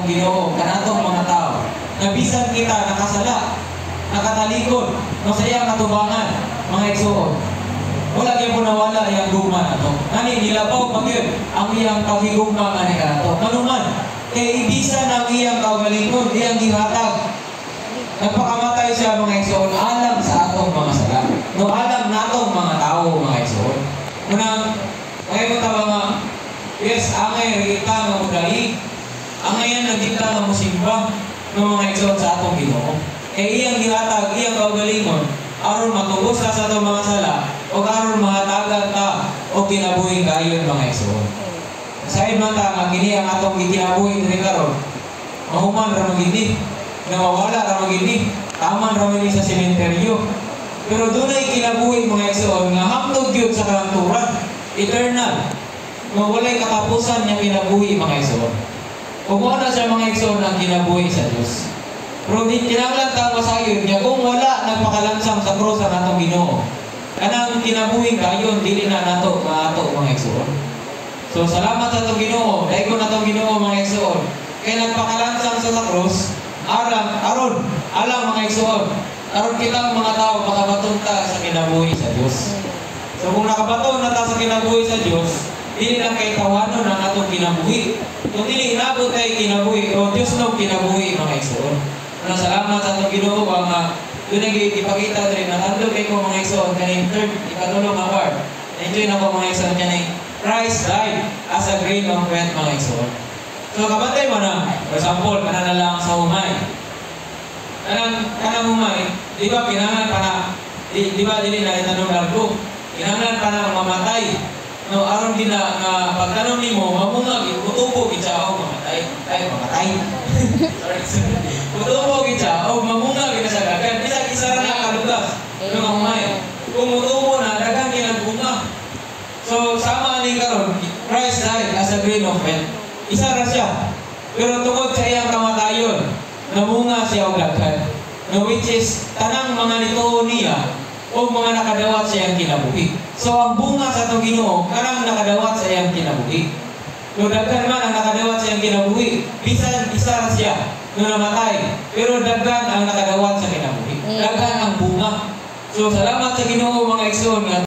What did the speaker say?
Ginoo kanatong mga tao. Nabisan kita nakasala, nakatalikod, no sa iyang katubangan, mga igsoon. Wala gyud po nawala iyang gugma nato. Nani nilabaw pa gyud ang iyang paghigugma ani kanato. Manuman kay ibisan ang iyang kaugalingkod, iyang gihatag. Nagpakamatay siya mga igsoon alam sa atong mga sala. No alam natong mga tao mga igsoon. Unang ngayon ta mga yes, angay kita nga mudaig. Angay yan nagdita nga musimba ng mga igsoon sa atong Ginoo. Kay iyang gihatag, iyang kaugalingon aron matubos ta sa atong mga sala o aron mahatagan ta o kinabuhi kayon mga igsoon. Sa man ta nga kini ang atong gikinabuhi diri karon. Mahuman ra magini, nawawala ra magini, taman ra magini sa sementeryo. Pero dunay kinabuhi mga igsoon nga hamtog gyud sa kalanturan, eternal. Walay katapusan niya kinabuhi mga igsoon. Kung wala siya mga igsoon ang kinabuhi sa Dios. Pero di kinahanglan ta masayod niya kung wala nagpakalansang sa krus ang atong Ginoo. Kanang kinabuhi kayon dili na nato maato mga igsoon. So salamat sa atong Ginoo, dahil ko na atong Ginoo mga igsoon. Kay nagpakalansang sa krus alang mga igsoon. Aron kita mga tao makabaton ta sa kinabuhi sa Dios. So kung nakabaton na ta sa kinabuhi sa Dios, dili lang kay tawanon ang atong kinabuhi. Kung dili inabot kay kinabuhi o Dios no kinabuhi mga igsoon. Salamat sa atong Ginoo nga doon ipakita diri na handog kay ko mga igsoon kaning third ikatulong nga part. Enjoy na ko mga igsoon kaning Christ died as a grain of wheat mga igsoon. So kabantay mo na, for example, kana na lang sa humay. Kanang humay, di ba kinahanglan pa na di ba dili na itanong largo. Kinahanglan pa na mamatay. No, aron din na pagtanong nimo, mamunga utubo gid siya o mamatay. Mamatay. Sorry. Utubo gid siya o mamunga gid sa dagan. Bisag isa ra na kalugas. No nga humay. Kung utubo na dagan gyud bunga. So sama ni karon, Christ died as a grain of wheat. Isa ra siya. Pero tungod sa iyang kamatayon, namunga siya og daghan. No, which is tanang mga nituo niya o mga nakadawat sa iyang kinabuhi. So ang bunga sa atong Ginoo karang nakadawat sa iyang kinabuhi. No daghan man ang nakadawat sa iyang kinabuhi, bisan isa ra siya no namatay, pero daghan ang nakadawat sa kinabuhi. Daghan ang bunga. So salamat sa Ginoo mga igsoon.